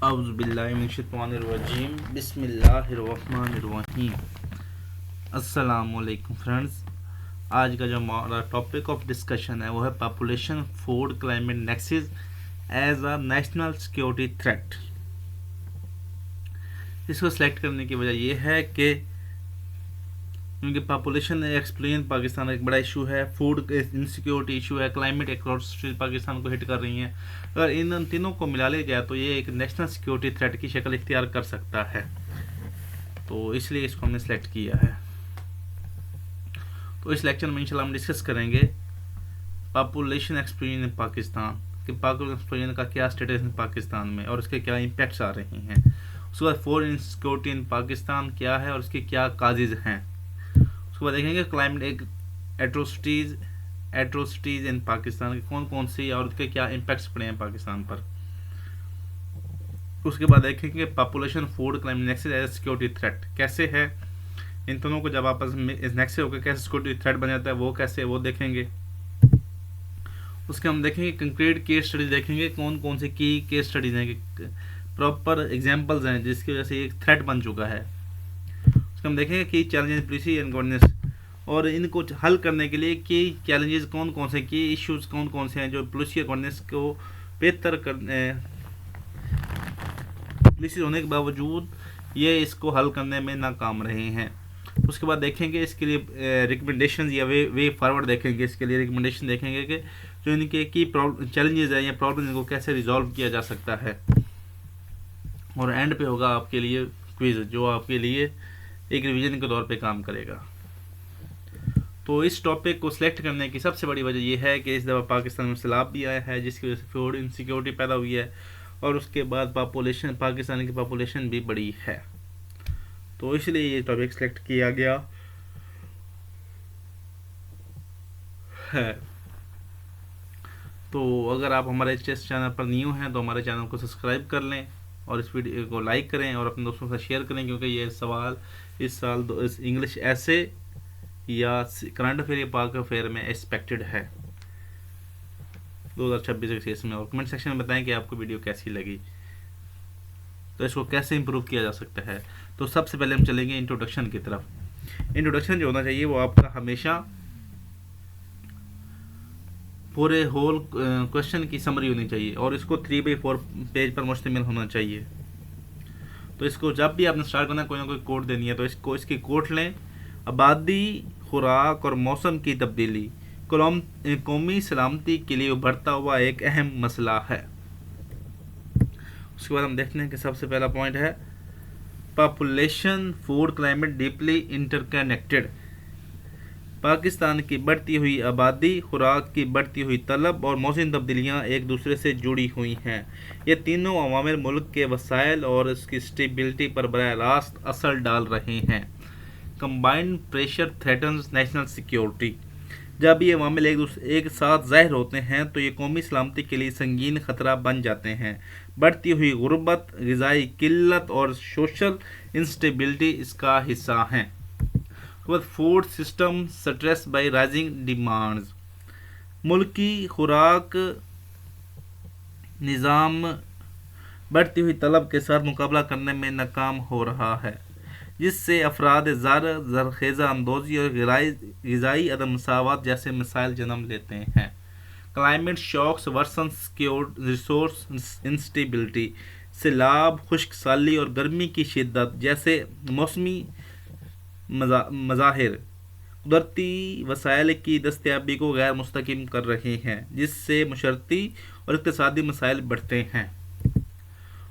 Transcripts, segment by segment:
اعوذ باللہ من الشیطان الرجیم بسم اللہ الرحمن الرحیم۔ السلام علیکم فرینڈز، آج کا جو ہمارا ٹاپک آف ڈسکشن ہے وہ ہے population food climate nexus as a national security threat. اس کو سلیکٹ کرنے کی وجہ یہ ہے کہ کیونکہ پاپولیشن ایکسپلین پاکستان ایک بڑا ایشو ہے، فوڈ انسیکیورٹی ایشو ہے، کلائمیٹ ایٹراسٹی پاکستان کو ہٹ کر رہی ہیں۔ اگر ان تینوں کو ملا لیا جائے تو یہ ایک نیشنل سیکیورٹی تھریٹ کی شکل اختیار کر سکتا ہے، تو اس لیے اس کو ہم نے سلیکٹ کیا ہے۔ تو اس لیکچر میں انشاءاللہ ہم ڈسکس کریں گے پاپولیشن ایکسپلوژن ان پاکستان، کہ پاپولیشن ایکسپلوژن کا کیا اسٹیٹس ہے پاکستان میں اور اس کے کیا امپیکٹس آ رہے ہیں۔ اس کے بعد فوڈ انسیکیورٹی ان پاکستان کیا ہے اور اس کے کیا کازز ہیں۔ اس کے بعد دیکھیں گے کلائمیٹ ایٹروسٹیز ان پاکستان کی کون سی اور اس کے کیا امپیکٹس پڑے ہیں پاکستان پر۔ اس کے بعد دیکھیں گے population food climate nexus as اے سیکیورٹی تھریٹ کیسے ہے، ان دونوں کو جب آپس میں نیکسس ہو کے کیسے سیکیورٹی تھریٹ بن جاتا ہے وہ کیسے وہ دیکھیں گے۔ اس کے ہم دیکھیں گے کنکریٹ کیس اسٹڈیز، دیکھیں گے کون سے کی کیس اسٹڈیز ہیں کہ پراپر ایگزامپلز ہیں جس کی وجہ سے ایک تھریٹ بن چکا ہے۔ اس کے ہم دیکھیں گے کی چیلنجز پولیسی اینڈ گورننس، اور ان کو حل کرنے کے لیے کی چیلنجز کون سے، کی ایشوز کون سے ہیں جو پولیسی اور گورننس کو بہتر کرنے، پولیسی ہونے کے باوجود یہ اس کو حل کرنے میں ناکام رہے ہیں۔ اس کے بعد دیکھیں گے اس کے لیے ریکمنڈیشنز یا وے فارورڈ دیکھیں گے، اس کے لیے ریکمنڈیشن دیکھیں گے کہ جو ان کے کی چیلنجز ہیں یا پرابلمز کو کیسے ریزالو کیا جا سکتا ہے۔ اور اینڈ پہ ہوگا آپ کے لیے کوئز جو آپ کے لیے ایک ریویژن کے طور پہ کام کرے گا۔ تو اس ٹاپک کو سلیکٹ کرنے کی سب سے بڑی وجہ یہ ہے کہ اس دفعہ پاکستان میں سیلاب بھی آیا ہے جس کی وجہ سے فوڈ انسیکیورٹی پیدا ہوئی ہے، اور اس کے بعد پاکستان کی پاپولیشن بھی بڑی ہے، تو اس لیے یہ ٹاپک سلیکٹ کیا گیا ہے۔ تو اگر آپ ہمارے چینل پر نیو ہیں تو ہمارے چینل کو سبسکرائب کر لیں اور اس ویڈیو کو لائک کریں اور اپنے دوستوں سے شیئر کریں، کیونکہ یہ سوال اس سال انگلش ایسے یا کرنٹ افیئر یا پاک افیئر میں ایکسپیکٹڈ ہے 2026 میں۔ اور کمنٹ سیکشن میں بتائیں کہ آپ کو ویڈیو کیسی لگی، تو اس کو کیسے امپروو کیا جا سکتا ہے۔ تو سب سے پہلے ہم چلیں گے انٹروڈکشن کی طرف۔ انٹروڈکشن جو ہونا چاہیے وہ آپ کا ہمیشہ پورے ہول کوشچن کی سمری ہونی چاہیے، اور اس کو 3/4 پیج پر مشتمل ہونا چاہیے۔ تو اس کو جب بھی آپ نے سٹارٹ کرنا ہے کوئی نہ کوئی کوٹ دینی ہے، تو اس کی کوٹ لیں۔ آبادی، خوراک اور موسم کی تبدیلی قومی سلامتی کے لیے ابھرتا ہوا ایک اہم مسئلہ ہے۔ اس کے بعد ہم دیکھتے ہیں کہ سب سے پہلا پوائنٹ ہے population food climate deeply interconnected. Pakistan کی بڑھتی ہوئی آبادی، خوراک کی بڑھتی ہوئی طلب اور موسمی تبدیلیاں ایک دوسرے سے جڑی ہوئی ہیں۔ یہ تینوں عوامل ملک کے وسائل اور اس کی اسٹیبلٹی پر براہ راست اثر ڈال رہے ہیں۔ Combined pressure threatens national security. جب یہ عوامل ایک ساتھ ظاہر ہوتے ہیں تو یہ قومی سلامتی کے لیے سنگین خطرہ بن جاتے ہیں۔ بڑھتی ہوئی غربت، غذائی قلت اور سوشل انسٹیبلٹی اس کا حصہ ہیں۔ Food system stress by rising demands. ملکی خوراک نظام بڑھتی ہوئی طلب کے ساتھ مقابلہ کرنے میں ناکام ہو رہا ہے، جس سے افراد زرخیزہ اندوزی اور غذائی عدم مساوات جیسے مسائل جنم لیتے ہیں۔ Climate shocks worsen resource instability. سیلاب، خشک سالی اور گرمی کی شدت جیسے موسمی مظاہر قدرتی وسائل کی دستیابی کو غیر مستحکم کر رہے ہیں، جس سے معاشرتی اور اقتصادی مسائل بڑھتے ہیں۔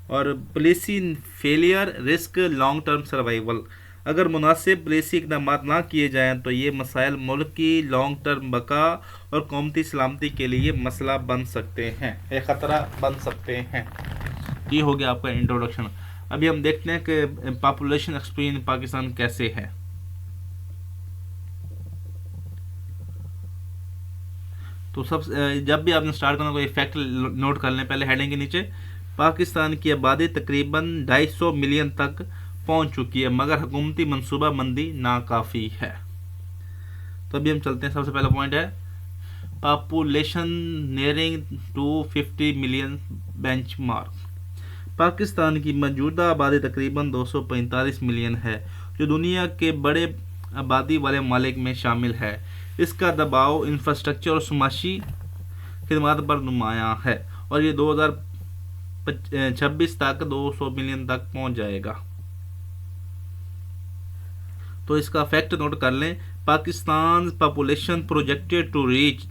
اور policy failure risk long term survival. اگر مناسب پالیسی اقدامات نہ کیے جائیں تو یہ مسائل ملک کی لانگ ٹرم بقا اور قومی سلامتی کے لیے مسئلہ بن سکتے ہیں، ایک خطرہ بن سکتے ہیں۔ یہ ہو گیا آپ کا انٹروڈکشن۔ ابھی ہم دیکھتے ہیں کہ پاپولیشن ایکسپلوژن پاکستان کیسے ہے۔ تو جب بھی آپ نے سٹارٹ کرنا کوئی فیکٹ نوٹ کر لیں پہلے ہیڈنگ کے نیچے۔ پاکستان کی آبادی تقریباً 250 ملین تک پہنچ چکی ہے، مگر حکومتی منصوبہ بندی ناکافی ہے۔ تو ابھی ہم چلتے ہیں، سب سے پہلا پوائنٹ ہے population nearing 250 million bench mark. Pakistan کی موجودہ آبادی تقریباً 245 ملین ہے، جو دنیا کے بڑے آبادی والے ممالک میں شامل ہے۔ اس کا دباؤ انفراسٹرکچر اور معاشی خدمات پر نمایاں ہے، اور یہ 2026 تک 200 ملین تک پہنچ جائے گا۔ تو اس کا فیکٹ نوٹ کر لیں، Pakistan population projected to reach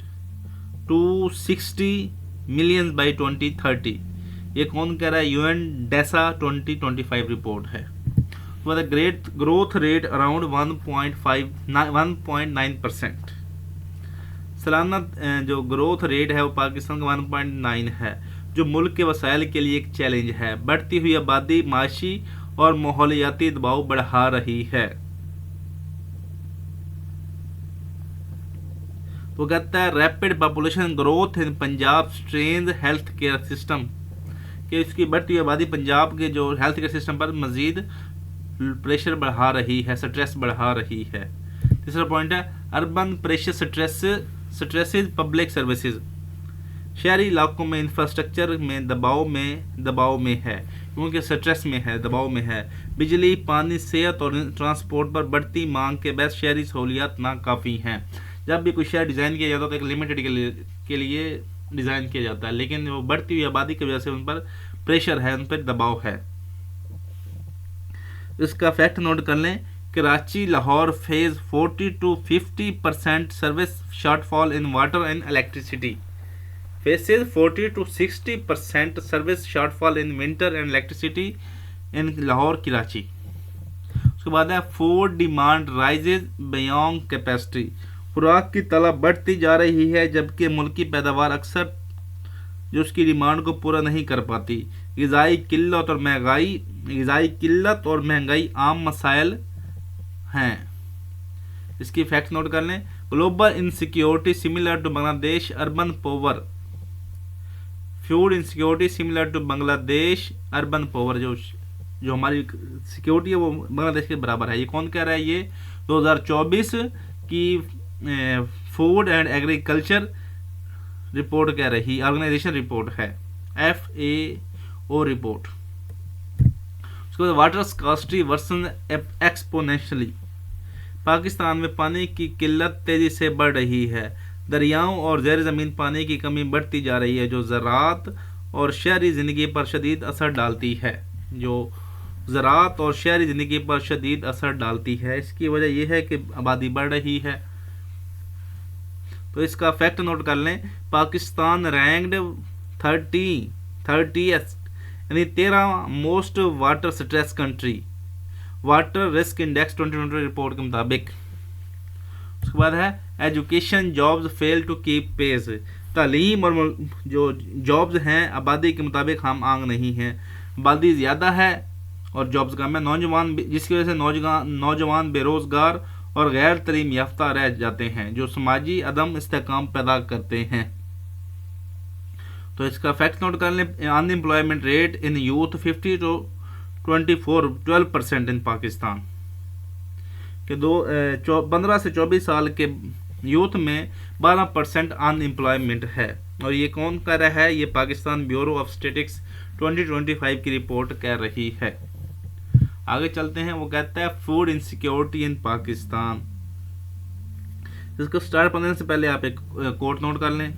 260 million by 2030۔ یہ کون کہہ رہا ہے؟ یو این ڈیسا 2025 رپورٹ ہے۔ Growth rate around 1.9%۔ سالانہ جو گروتھ ریٹ ہے وہ پاکستان کا 1.9 ہے، جو ملک کے وسائل کے لیے ایک چیلنج ہے۔ بڑھتی ہوئی آبادی معاشی اور ماحولیاتی دباؤ بڑھا رہی ہے۔ وہ کہتا ہے rapid population growth in Punjab اسٹرینز health care system, کہ اس کی بڑھتی ہوئی آبادی پنجاب کے جو ہیلتھ کیئر سسٹم پر مزید پریشر بڑھا رہی ہے، سٹریس بڑھا رہی ہے۔ تیسرا پوائنٹ ہے اربن پریشر سٹریسز پبلک سروسز، شہری علاقوں میں انفراسٹرکچر میں دباؤ میں ہے، کیونکہ سٹریس میں ہے، دباؤ میں ہے۔ بجلی، پانی، صحت اور ٹرانسپورٹ پر بڑھتی مانگ کے باعث شہری سہولیات ناکافی ہیں۔ جب بھی کوئی شہر ڈیزائن کیا جاتا ہے تو ایک لمیٹڈ کے لیے ڈیزائن کیا جاتا ہے، لیکن وہ بڑھتی ہوئی آبادی کی وجہ سے ان پر پریشر ہے، ان پر دباؤ ہے۔ اس کا فیکٹ نوٹ کر لیں، Karachi Lahore faces 40 to 50% service shortfall in water and electricity, faces 40 to 60% service shortfall in winter and electricity in Lahore Karachi. اس کے بعد ہے food demand rises beyond capacity, خوراک کی طلب بڑھتی جا رہی ہے جبکہ ملکی پیداوار اکثر جو اس کی ڈیمانڈ کو پورا نہیں کر پاتی۔ غذائی قلت اور مہنگائی عام مسائل ہیں۔ اس کی فیکٹ نوٹ کر لیں، global insecurity similar to Bangladesh urban power, food insecurity similar to Bangladesh urban power, جو ہماری سیکیورٹی ہے وہ بنگلہ دیش کے برابر ہے۔ یہ کون کہہ رہا ہے؟ یہ 2024 کی فوڈ اینڈ ایگریکلچر رپورٹ کہہ رہی، آرگنائزیشن رپورٹ ہے، FAO رپورٹ۔ اس کے بعد water scarcity worsen exponentially, Pakistan میں پانی کی قلت تیزی سے بڑھ رہی ہے، دریاؤں اور زیر زمین پانی کی کمی بڑھتی جا رہی ہے، جو زراعت اور شہری زندگی پر شدید اثر ڈالتی ہے۔ اس کی وجہ یہ ہے کہ آبادی بڑھ رہی ہے۔ تو اس کا فیکٹ نوٹ کر لیں، پاکستان رینکڈ 30th یعنی 13 most water stress country, water risk index 2020 report کے مطابق۔ اس کے بعد ہے education jobs fail to keep pace, تعلیم اور جو جابز ہیں آبادی کے مطابق ہم آنگ نہیں ہیں، آبادی زیادہ ہے اور جابز کم ہے، جس کی وجہ سے نوجوان بے روزگار اور غیر تعلیم یافتہ رہ جاتے ہیں، جو سماجی عدم استحکام پیدا کرتے ہیں۔ تو اس کا فیکٹ نوٹ کر لیں، unemployment rate in youth 50 to 12% in Pakistan, کہ 15 سے 24 سال کے یوتھ میں 12% ان امپلائمنٹ ہے، اور یہ کون کہہ رہا ہے؟ یہ پاکستان بیورو آف اسٹیٹکس 2025 کی رپورٹ کہہ رہی ہے۔ آگے چلتے ہیں، وہ کہتا ہے فوڈ انسیکیورٹی ان پاکستان۔ اس کو سٹارٹ کرنے سے پہلے آپ ایک کوٹ نوٹ کر لیں،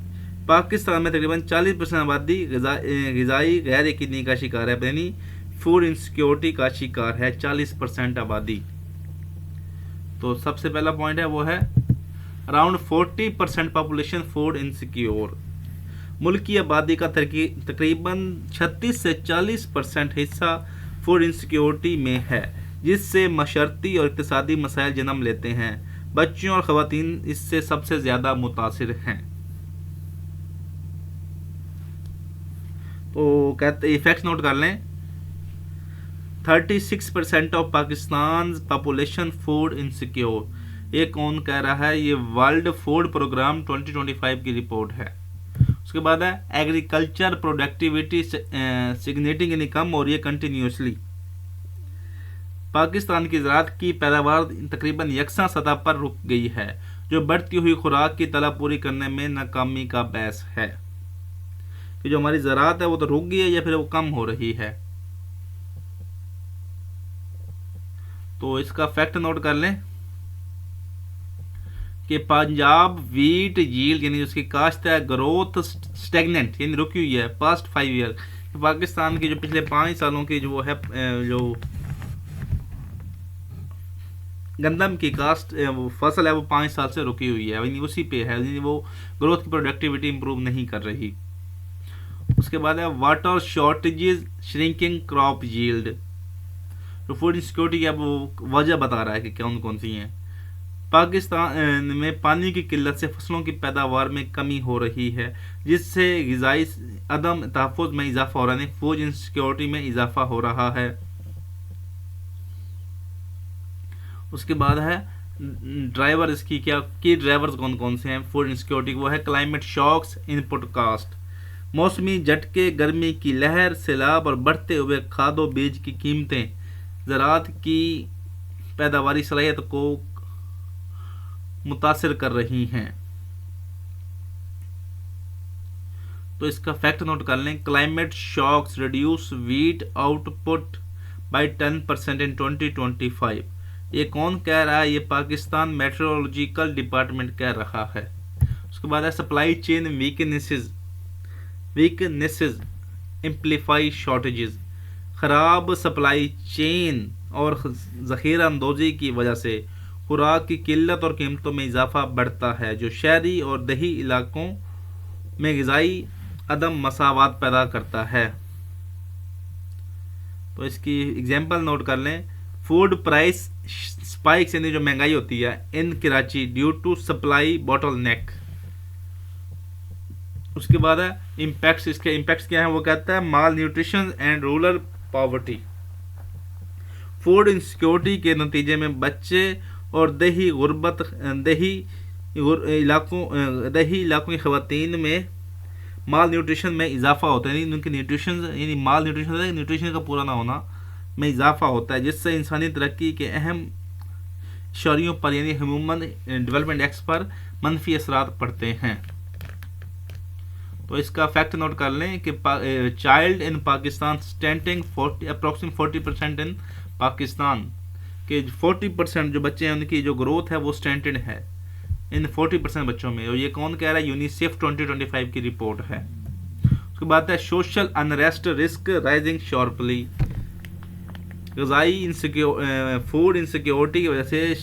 پاکستان میں تقریباً 40% آبادی غذائی غیر یقینی کا شکار ہے، یعنی فوڈ انسیکیورٹی کا شکار ہے 40% آبادی۔ تو سب سے پہلا پوائنٹ ہے وہ ہے اراؤنڈ 40% پاپولیشن فوڈ انسیکیور، ملکی آبادی کا تقریباً 36 سے 40% حصہ فوڈ انسیکیورٹی میں ہے، جس سے معاشرتی اور اقتصادی مسائل جنم لیتے ہیں۔ بچوں اور خواتین اس سے سب سے زیادہ متاثر ہیں۔ تو کہتے فیکٹس نوٹ کر لیں، 36% of Pakistan population food insecure. یہ کون کہہ رہا ہے؟ یہ ورلڈ فوڈ پروگرام 2025 کی رپورٹ ہے۔ اس کے بعد ہے ایگریکلچر پروڈکٹیویٹی سگنیٹنگ انکم، اور یہ کنٹینیوسلی پاکستان کی زراعت کی پیداوار تقریباً یکساں سطح پر رک گئی ہے، جو بڑھتی ہوئی خوراک کی طلب پوری کرنے میں ناکامی کا باعث ہے، کہ جو ہماری زراعت ہے وہ تو رک گئی ہے یا پھر وہ کم ہو رہی ہے۔ تو اس کا فیکٹ نوٹ کر لیں کہ پنجاب ویٹ ییلڈ یعنی اس کی کاشت ہے گروتھ سٹیگننٹ یعنی رکی ہوئی ہے پاسٹ 5 ایئر. پاکستان کی جو پچھلے 5 سالوں کی جو ہے جو گندم کی کاشت فصل ہے وہ 5 سال سے رکی ہوئی ہے, یعنی اسی پہ ہے, یعنی وہ گروتھ کی پروڈکٹیوٹی امپروو نہیں کر رہی. اس کے بعد ہے water shortages shrinking crop yield. جو فوڈ انسیکیورٹی کی اب وہ وجہ بتا رہا ہے کہ کون سی ہیں. پاکستان میں پانی کی قلت سے فصلوں کی پیداوار میں کمی ہو رہی ہے جس سے غذائی عدم تحفظ میں اضافہ ہو رہا ہے, فوڈ انسیکیورٹی میں اضافہ ہو رہا ہے. اس کے بعد ہے ڈرائیور, اس کی کیا کی ڈرائیورز کون سے ہیں فوڈ انسیکیورٹی, وہ ہے کلائمیٹ شاکس, انپٹ کاسٹ, موسمی جھٹکے, گرمی کی لہر, سیلاب اور بڑھتے ہوئے کھاد و بیج کی قیمتیں زراعت کی پیداواری صلاحیت کو متاثر کر رہی ہیں. تو اس کا فیکٹ نوٹ کر لیں, climate shocks reduce wheat output by 10% in 2025. یہ کون کہہ رہا ہے؟ یہ پاکستان میٹرولوجیکل ڈپارٹمنٹ کہہ رہا ہے. اس کے بعد ہے سپلائی چین ویکنیسز امپلیفائی شارٹیجز. خراب سپلائی چین اور ذخیرہ اندوزی کی وجہ سے خوراک کی قلت اور قیمتوں میں اضافہ بڑھتا ہے جو شہری اور دیہی علاقوں میں غذائی عدم مساوات پیدا کرتا ہے. تو اس کی اگزامپل نوٹ کر لیں, فوڈ پرائس اسپائکس یعنی جو مہنگائی ہوتی ہے in Karachi due to supply bottleneck. اس کے بعد ہے امپیکٹس. اس کے امپیکٹس کیا ہیں؟ وہ کہتا ہے malnutrition and rural poverty. Food insecurity کے نتیجے میں بچے اور دیہی علاقوں کی خواتین میں مال نیوٹریشن میں اضافہ ہوتا ہے, یعنی ان کی مال نیوٹریشن کا پورا نہ ہونا میں اضافہ ہوتا ہے جس سے انسانی ترقی کے اہم شعریوں پر یعنی ہیومن ڈیولپمنٹ ایکس پر منفی اثرات پڑتے ہیں. تو اس کا فیکٹ نوٹ کر لیں کہ چائلڈ ان پاکستان اسٹینٹنگ اپروکسیمیٹ 40% ان پاکستان کہ 40% جو بچے ہیں ان کی جو گروتھ ہے وہ سٹینٹڈ ہے ان 40% بچوں میں, اور یہ کون کہہ رہا ہے؟ یونیسیف 2025 کی رپورٹ ہے. اس کے بعد ہے social unrest risk rising sharply. غذائی فوڈ انسیکیورٹی کی وجہ سے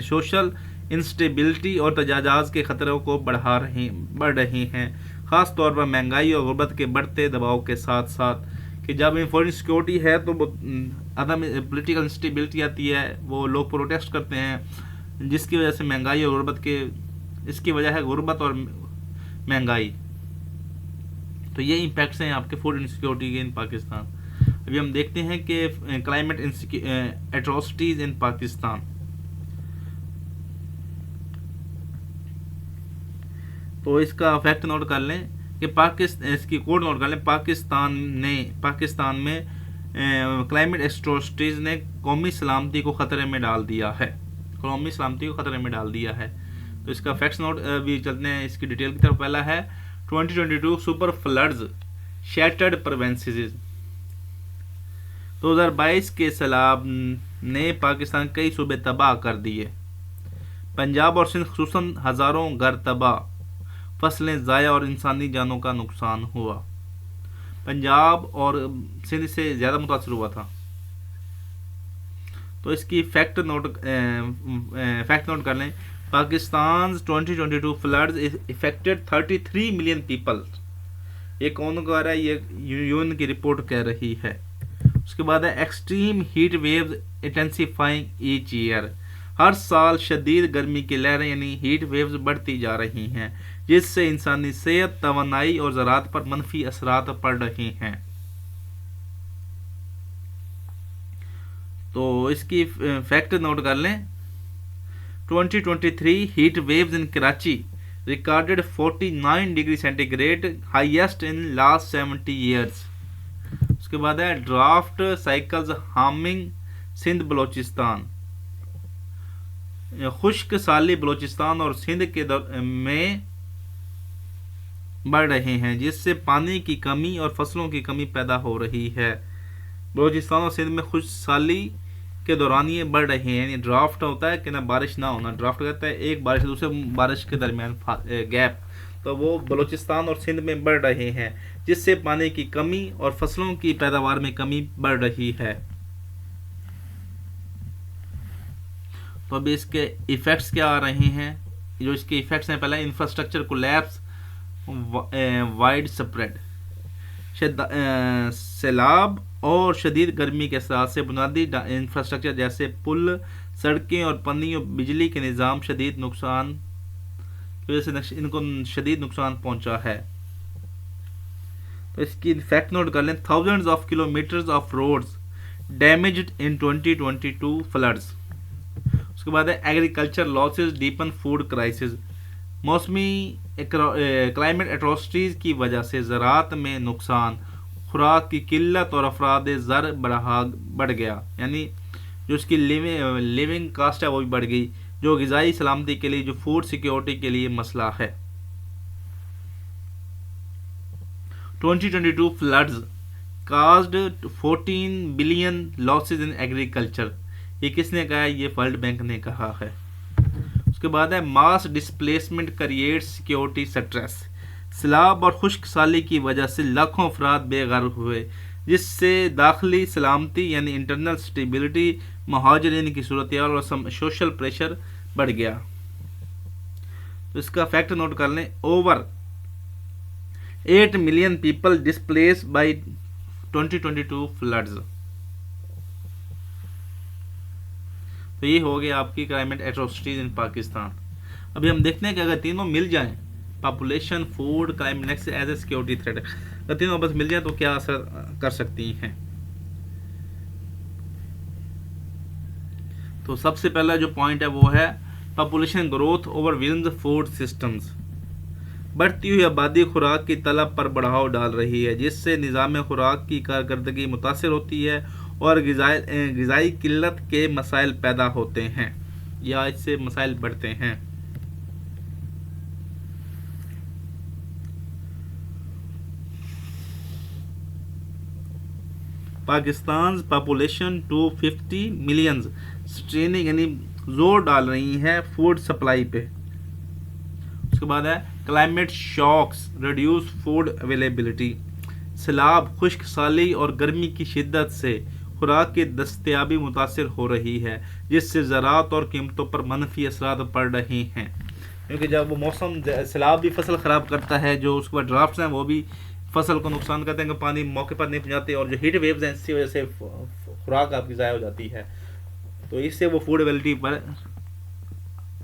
سوشل انسٹیبلٹی اور تجاوز کے خطروں کو بڑھ رہے ہیں, خاص طور پر مہنگائی اور غربت کے بڑھتے دباؤ کے ساتھ ساتھ. کہ جب فوڈ انسیکیورٹی ہے تو عدم پولیٹیکل انسٹیبلٹی آتی ہے, وہ لوگ پروٹیسٹ کرتے ہیں جس کی وجہ سے مہنگائی اور غربت اس کی وجہ ہے غربت اور مہنگائی. تو یہ امپیکٹس ہیں آپ کے فوڈ انسیکیورٹی کے ان پاکستان. ابھی ہم دیکھتے ہیں کہ کلائمیٹ ایٹراسٹیز ان پاکستان. تو اس کا فیکٹ نوٹ کر لیں کہ اس کی کوڈ نوٹ کر لیں. پاکستان میں کلائمیٹ ایٹراسٹیز نے قومی سلامتی کو خطرے میں ڈال دیا ہے. تو اس کا فیکٹس نوٹ بھی چلتے ہیں اس کی ڈیٹیل کی طرف. پہلا ہے 2022 سپر فلڈز شیٹرڈ پروینسز. 2022 کے سیلاب نے پاکستان کئی صوبے تباہ کر دیے. پنجاب اور سندھ خصوصاً ہزاروں گھر تباہ, فصلیں ضائع اور انسانی جانوں کا نقصان ہوا. پنجاب اور سندھ سے زیادہ متاثر ہوا تھا. تو اس کی فیکٹ نوٹ کر لیں. Pakistan 2022 floods affected 33 million people. یہ کون کہہ رہا ہے؟ یہ یون کی رپورٹ کہہ رہی ہے. اس کے بعد ہے extreme heat waves intensifying each year. ہر سال شدید گرمی کی لہریں یعنی ہیٹ ویوز بڑھتی جا رہی ہیں جس سے انسانی صحت, توانائی اور زراعت پر منفی اثرات پڑ رہے ہیں. تو اس کی فیکٹ نوٹ کر لیں. 2023 heat waves in Karachi recorded 49 degree centigrade, highest in last 70 years. اس کے بعد ہے drought cycles harming Sindh Balochistan. خشک سالی بلوچستان اور سندھ کے میں بڑھ رہے ہیں جس سے پانی کی کمی اور فصلوں کی کمی پیدا ہو رہی ہے. بلوچستان اور سندھ میں خشک سالی کے دوران یہ بڑھ رہے ہیں. یعنی ڈرافٹ ہوتا ہے کہ نہ بارش نہ ہونا, ڈرافٹ کہتا ہے ایک بارش دوسرے بارش کے درمیان گیپ, تو وہ بلوچستان اور سندھ میں بڑھ رہے ہیں, جس سے پانی کی کمی اور فصلوں کی پیداوار میں کمی بڑھ رہی ہے. تو ابھی اس کے ایفیکٹس کیا آ رہے ہیں؟ جو اس کے ایفیکٹس ہیں, پہلا انفراسٹرکچر کولیپس وائڈ سپریڈ, سیلاب اور شدید گرمی کے ساتھ سے بنیادی انفراسٹرکچر جیسے پل, سڑکیں اور پانی اور بجلی کے نظام شدید نقصان کی وجہ سے ان کو شدید نقصان پہنچا ہے. تو اس کی فیکٹ نوٹ کر لیں. Thousands of kilometres of roads damaged in 2022 floods. اس کے بعد ہے agriculture losses deepen food crisis. موسمی کلائمیٹ ایٹراسٹیز کی وجہ سے زراعت میں نقصان, خوراک کی قلت اور افراد زر بڑھ گیا. یعنی جو اس کی لیونگ کاسٹ ہے وہ بھی بڑھ گئی, جو غذائی سلامتی کے لیے, جو فوڈ سیکیورٹی کے لیے مسئلہ ہے. 2022 floods caused 14 billion losses in agriculture. یہ کس نے کہا ہے؟ یہ ورلڈ بینک نے کہا ہے. اس کے بعد ہے ماس ڈسپلیسمنٹ کریٹس سیکیورٹی سٹریس. سیلاب اور خشک سالی کی وجہ سے لاکھوں افراد بے گھر ہوئے, جس سے داخلی سلامتی یعنی انٹرنل سٹیبلٹی, مہاجرین کی صورتحال اور سوشل پریشر بڑھ گیا. تو اس کا فیکٹ نوٹ کر لیں. Over 8 million people displaced by 2022 floods. تو یہ ہو گیا آپ کی کلائمیٹ ایٹراسٹیز ان پاکستان. ابھی ہم دیکھتے ہیں کہ اگر تینوں مل جائیں, population, food, climate next as a security threat, اگر تینوں بس مل جائیں تو کیا اثر کر سکتی ہیں. تو سب سے پہلا جو پوائنٹ ہے وہ ہے population growth overwhelms food systems. بڑھتی ہوئی آبادی خوراک کی طلب پر بڑھاؤ ڈال رہی ہے, جس سے نظام خوراک کی کارکردگی متاثر ہوتی ہے اور غذائی قلت کے مسائل پیدا ہوتے ہیں یا اس سے مسائل بڑھتے ہیں. پاکستان پاپولیشن 250 ملینز سٹریننگ یعنی زور ڈال رہی ہے فوڈ سپلائی پہ. اس کے بعد ہے climate shocks reduce food availability. سیلاب, خشک سالی اور گرمی کی شدت سے خوراک کی دستیابی متاثر ہو رہی ہے, جس سے زراعت اور قیمتوں پر منفی اثرات پڑ رہے ہیں. کیونکہ جب وہ موسم, سیلاب بھی فصل خراب کرتا ہے, جو اس کے بعد ڈرافٹس ہیں وہ بھی فصل کو نقصان کرتے ہیں کہ پانی موقع پر نہیں پہنچاتے, اور جو ہیٹ ویوز ہیں اس کی وجہ سے خوراک آپ کی ضائع ہو جاتی ہے, تو اس سے وہ فوڈ اویلیبلٹی پر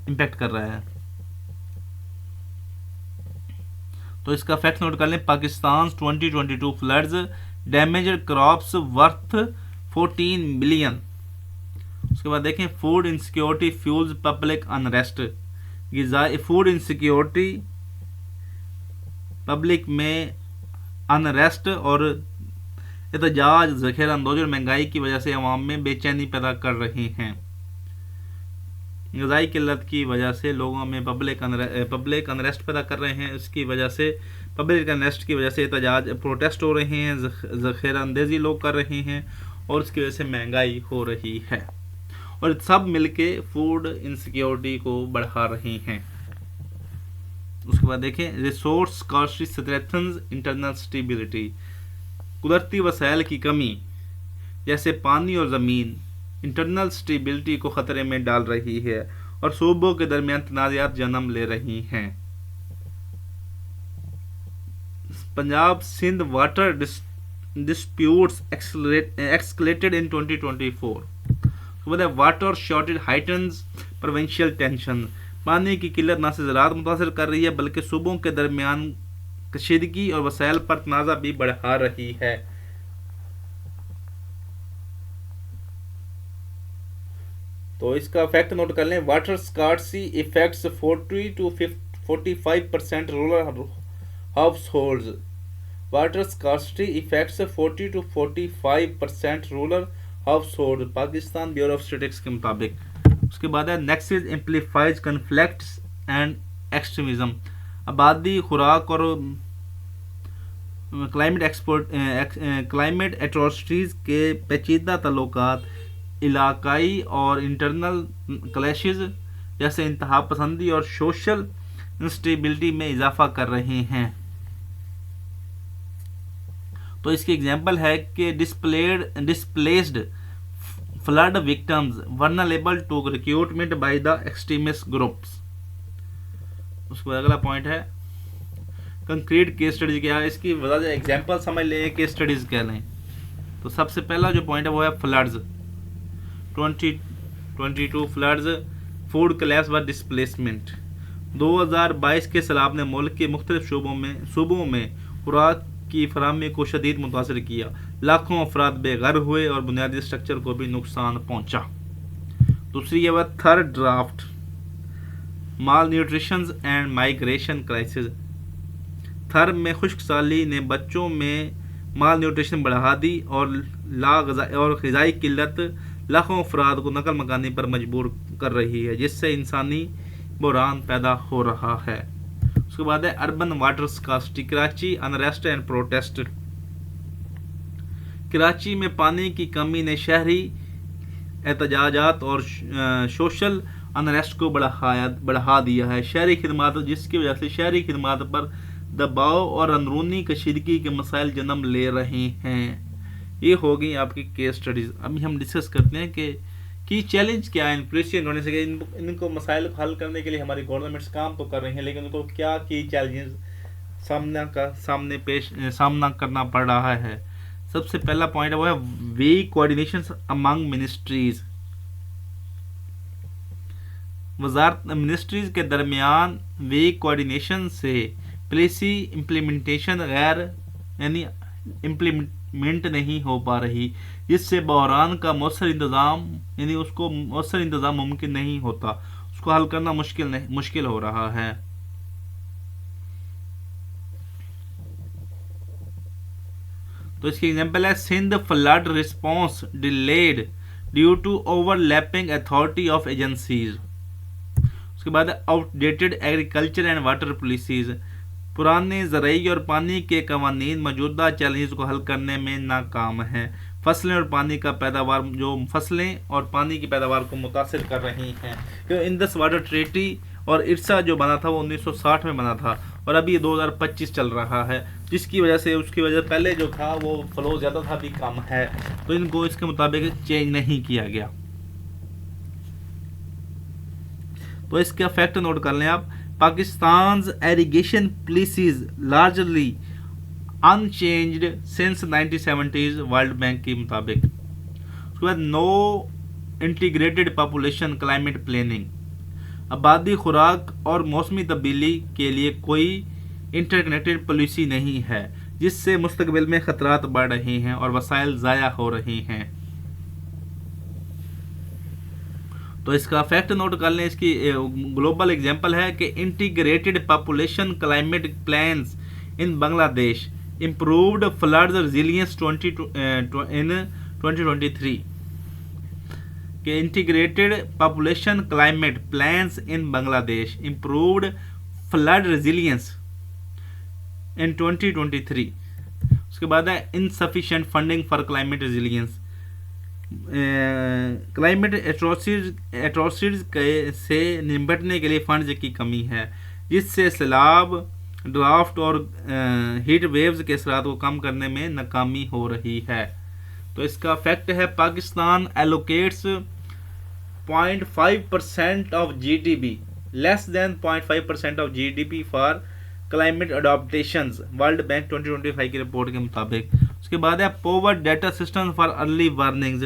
امپیکٹ کر رہا ہے. تو اس کا فیکٹ نوٹ کر لیں. Pakistan 2022 floods damaged crops worth 14 billion. اس کے بعد دیکھیں food insecurity fuels public unrest. Food insecurity public میں انریسٹ اور احتجاج, ذخیرہ اندوزی اور مہنگائی کی وجہ سے عوام میں بے چینی پیدا کر رہے ہیں. غذائی قلت کی وجہ سے لوگوں میں پبلک انریسٹ پیدا کر رہے ہیں. اس کی وجہ سے پبلک انریسٹ کی وجہ سے احتجاج, پروٹیسٹ ہو رہے ہیں, ذخیرہ اندوزی لوگ کر رہے ہیں, اور اس کی وجہ سے مہنگائی ہو رہی ہے, اور سب مل کے فوڈ انسیکیورٹی کو بڑھا رہے ہیں. اس کے بعد دیکھیں ریسورس اسکارسٹی اسٹریتھنز انٹرنل اسٹیبلٹی. قدرتی وسائل کی کمی جیسے پانی اور زمین انٹرنل اسٹیبلٹی کو خطرے میں ڈال رہی ہے اور صوبوں کے درمیان تنازعات جنم لے رہی ہیں. Punjab Sindh water disputes escalated in 2024. Water shortage heightens provincial tension. پانی کی قلت نہ صرف زراعت متاثر کر رہی ہے بلکہ صوبوں کے درمیان کشیدگی اور وسائل پر تنازع بھی بڑھا رہی ہے. تو اس کا فیکٹ نوٹ کر لیں. Water scarcity affects 40 to 45% rural households. Water scarcity affects 40 to 45% rural households, Pakistan bureau of statistics کے مطابق. اس کے بعد ہے nexus amplifies conflicts and extremism. آبادی, خوراک اور کلائمیٹ ایٹراسٹیز کے پیچیدہ تعلقات علاقائی اور انٹرنل کلیشز جیسے انتہا پسندی اور سوشل انسٹیبلٹی میں اضافہ کر رہے ہیں. تو اس کی ایگزامپل ہے کہ displaced flood victims vulnerable to recruitment by the extremist groups. اس کو اگلا پوائنٹ ہے کنکریٹ کیس اسٹڈیز. کیا اس کی وجہ سے ایگزامپل سمجھ لیں, کیس اسٹڈیز کہہ لیں. تو سب سے پہلا جو پوائنٹ ہے وہ ہے فلڈز. 2022 فلڈز فوڈ کلیپس و ڈسپلیسمنٹ. 2022 کے سیلاب نے ملک کے مختلف صوبوں میں خوراک کی فراہمی کو شدید متاثر کیا. لاکھوں افراد بے گھر ہوئے اور بنیادی اسٹرکچر کو بھی نقصان پہنچا. دوسری یہ بات third drought malnutritions and migration crisis. Thar میں خشک سالی نے بچوں میں مال نیوٹریشن بڑھا دی اور غذائی قلت لاکھوں افراد کو نقل مکانی پر مجبور کر رہی ہے, جس سے انسانی بحران پیدا ہو رہا ہے. اس کے بعد ہے urban water scarcity. Karachi unrest and protest. Karachi میں پانی کی کمی نے شہری احتجاجات اور سوشل انریسٹ کو بڑھا دیا ہے. شہری خدمات, جس کی وجہ سے شہری خدمات پر دباؤ اور اندرونی کشیدگی کے مسائل جنم لے رہے ہیں. یہ ہو گئی آپ کی کیس سٹڈیز. ابھی ہم ڈسکس کرتے ہیں کہ کی چیلنج کیا ہے پولیسین ہونے سے. ان کو مسائل کو حل کرنے کے لیے ہماری گورنمنٹس کام تو کر رہی ہیں, لیکن ان کو کیا کی چیلنجز سامنا کرنا پڑ رہا ہے. سب سے پہلا پوائنٹ وہ ہے ویک کوآرڈینیشن امنگ منسٹریز. وزارت منسٹریز کے درمیان ویک کوآرڈینیشن سے پالیسی امپلیمنٹیشن یعنی امپلیمنٹ نہیں ہو پا رہی, جس سے بحران کا مؤثر انتظام ممکن نہیں ہوتا. اس کو حل کرنا مشکل ہو رہا ہے. تو اس کی ایگزامپل ہے Sindh flood response delayed due to overlapping authority of agencies. اس کے بعد outdated agriculture and water policies. پرانے زرعی اور پانی کے قوانین موجودہ چیلنجز کو حل کرنے میں ناکام ہیں. فصلیں اور پانی کی پیداوار کو متاثر کر رہی ہیں. انڈس واٹر ٹریٹی اور ارسا جو بنا تھا وہ 1960 میں بنا تھا اور ابھی 2025 چل رہا ہے, جس کی وجہ سے پہلے جو تھا وہ فلو زیادہ تھا, ابھی کم ہے. تو ان کو اس کے مطابق چینج نہیں کیا گیا. تو اس کا فیکٹ نوٹ کر لیں آپ. پاکستان's irrigation policies largely unchanged since 1970s world bank کے مطابق. اس کے بعد نو انٹیگریٹڈ پاپولیشن کلائمیٹ پلاننگ. آبادی, خوراک اور موسمی تبدیلی کے لیے کوئی انٹرکنیکٹڈ پالیسی نہیں ہے, جس سے مستقبل میں خطرات بڑھ رہے ہیں اور وسائل ضائع ہو رہے ہیں. تو اس کا فیکٹ نوٹ کر لیں. اس کی گلوبل ایگزامپل ہے کہ integrated population climate plans in Bangladesh improved flood resilience in 2023. کہ integrated population climate plans in Bangladesh improved flood resilience in 2023. اس کے بعد ہے insufficient funding for climate resilience. Climate atrocities سے نمٹنے کے لیے فنڈز کی کمی ہے, جس سے سیلاب, ڈرافٹ اور ہیٹ ویوز کے اثرات کو کم کرنے میں ناکامی ہو رہی ہے. تو اس کا فیکٹ ہے Pakistan allocates 0.5% of G D P less than 0.5% of G D P for climate adaptations, World Bank 2025 کی رپورٹ کے مطابق. اس کے بعد ہے پور data system for early warnings.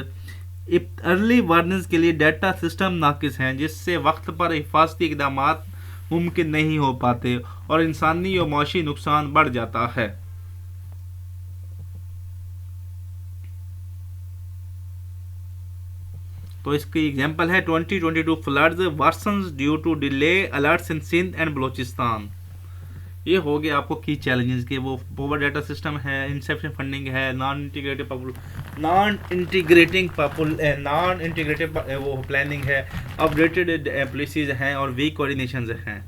Early warnings کے لیے ڈیٹا سسٹم ناقص ہیں, جس سے وقت پر حفاظتی اقدامات ممکن نہیں ہو پاتے اور انسانی و معاشی نقصان بڑھ جاتا ہے. تو اس کی ایگزامپل ہے 2022 floods worsens due to delay alerts in Sindh and Balochistan. یہ ہو گیا آپ کو کی چیلنجز کے. وہ پور ڈیٹا سسٹم ہے, انسفیشینٹ فنڈنگ ہے, نان انٹیگریٹڈ وہ پلاننگ ہے, اپڈیٹڈ پالیسیز ہیں اور ویک کوآرڈینیشنز ہیں.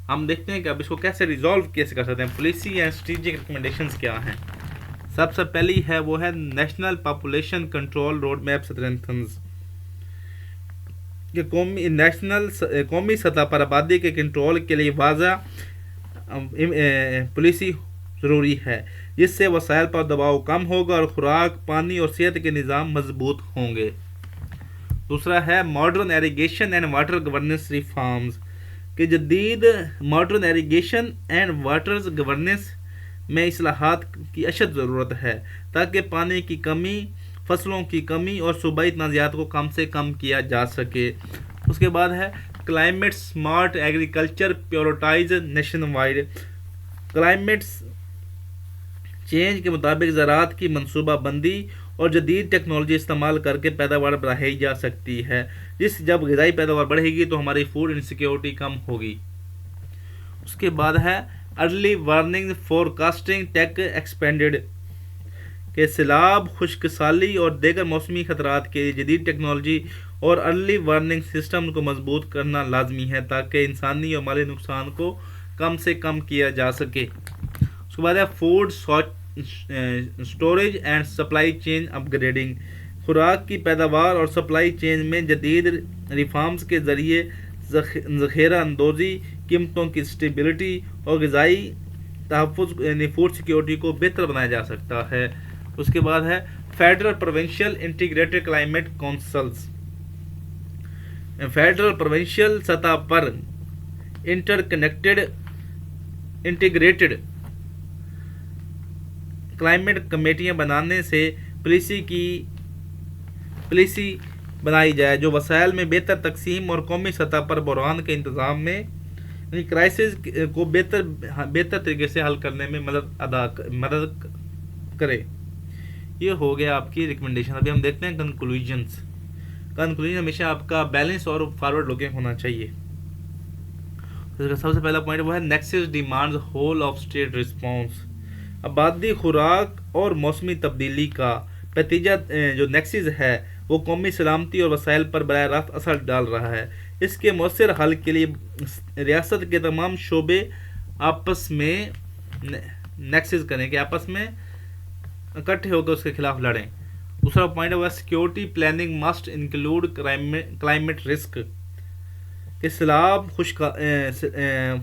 ہم دیکھتے ہیں کہ اب اس کو کیسے ریزالو کیسے کر سکتے ہیں. پالیسی اینڈ اسٹریٹجک ریکمنڈیشنز کیا ہیں. سب سے پہلی ہے وہ ہے national population control road map strengthens. کہ قومی سطح پر آبادی کے کنٹرول کے لیے واضح پالیسی ضروری ہے، جس سے وسائل پر دباؤ کم ہوگا اور خوراک، پانی اور صحت کے نظام مضبوط ہوں گے۔ دوسرا ہے modern irrigation and water governance reforms, کہ جدید modern irrigation and water governance میں اصلاحات کی اشد ضرورت ہے تاکہ پانی کی کمی، فصلوں کی کمی اور صوبائی تنازعات کو کم سے کم کیا جا سکے۔ اس کے بعد ہے climate smart agriculture prioritise nationwide, climate change کے مطابق زراعت کی منصوبہ بندی اور جدید ٹیکنالوجی استعمال کر کے پیداوار بڑھائی جا سکتی ہے، جب غذائی پیداوار بڑھے گی تو ہماری فوڈ انسیکیورٹی کم ہوگی۔ اس کے بعد ہے ارلی وارننگ فورکاسٹنگ ٹیک ایکسپینڈڈ، کہ سیلاب، خشک سالی اور دیگر موسمی خطرات کے جدید ٹیکنالوجی اور ارلی وارننگ سسٹم کو مضبوط کرنا لازمی ہے تاکہ انسانی اور مالی نقصان کو کم سے کم کیا جا سکے۔ اس کے بعد ہے food storage and supply chain upgrading, خوراک کی پیداوار اور سپلائی چین میں جدید ریفارمز کے ذریعے ذخیرہ اندوزی، قیمتوں کی اسٹیبلٹی اور غذائی تحفظ یعنی فوڈ سیکیورٹی کو بہتر بنایا جا سکتا ہے۔ اس کے بعد ہے federal provincial integrated climate councils, federal provincial سطح پر انٹیگریٹڈ کلائمیٹ کمیٹیاں بنانے سے پالیسی بنائی جائے جو وسائل میں بہتر تقسیم اور قومی سطح پر بحران کے انتظام میں یعنی کرائسس کو بہتر طریقے سے حل کرنے میں مدد کرے۔ یہ ہو گیا آپ کی ریکمنڈیشن۔ ابھی ہم دیکھتے ہیں کنکلوژن ہمیشہ آپ کا بیلنس اور فارورڈ لوکنگ ہونا چاہیے۔ سب سے پہلا پوائنٹ وہ ہے nexus demands whole of state response, آبادی، خوراک اور موسمی تبدیلی کا نتیجہ جو نیکسس ہے وہ قومی سلامتی اور وسائل پر براہ راست اثر ڈال رہا ہے۔ اس کے مؤثر حل کے لیے ریاست کے تمام شعبے آپس میں نیکسس کریں کہ آپس میں اکٹھے ہو کر اس کے خلاف لڑیں۔ دوسرا پوائنٹ ہے security planning must include climate risk, کہ سیلاب،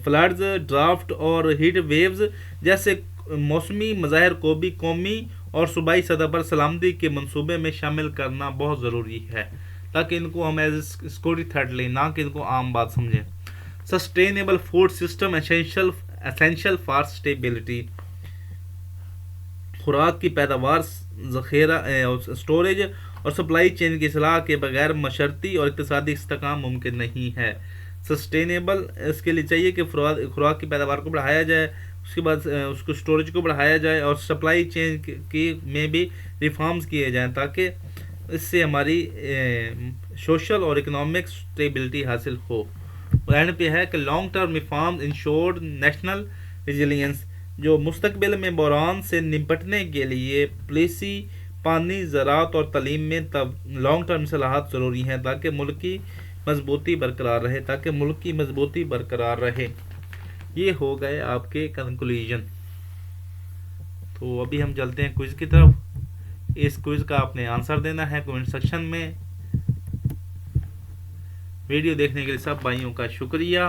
فلڈز، ڈرافٹ اور ہیٹ ویوز جیسے موسمی مظاہر کو بھی قومی اور صوبائی سطح پر سلامتی کے منصوبے میں شامل کرنا بہت ضروری ہے تاکہ ان کو ہم ایز سیکورٹی تھریٹ لیں، نہ کہ ان کو عام بات سمجھیں۔ Sustainable food system essential for stability, خوراک کی پیداوار، ذخیرہ، اسٹوریج اور سپلائی چین کی اصلاح کے بغیر معاشرتی اور اقتصادی استحکام ممکن نہیں ہے۔ سسٹینیبل اس کے لیے چاہیے کہ خوراک کی پیداوار کو بڑھایا جائے، اس کے بعد اس کو اسٹوریج کو بڑھایا جائے اور سپلائی چین کی میں بھی ریفارمز کیے جائیں تاکہ اس سے ہماری سوشل اور اکنامک اسٹیبلٹی حاصل ہو۔ اور اینڈ پہ ہے کہ long term reforms ensure national resilience, جو مستقبل میں بحران سے نپٹنے کے لیے پالیسی، پانی، زراعت اور تعلیم میں لانگ ٹرم اصلاحات ضروری ہیں تاکہ ملک کی مضبوطی برقرار رہے۔ یہ ہو گئے آپ کے کنکلوژن۔ تو ابھی ہم چلتے ہیں کوئز کی طرف۔ اس کوئز کا آپ نے آنسر دینا ہے کمنٹ سیکشن میں۔ ویڈیو دیکھنے کے لیے سب بھائیوں کا شکریہ۔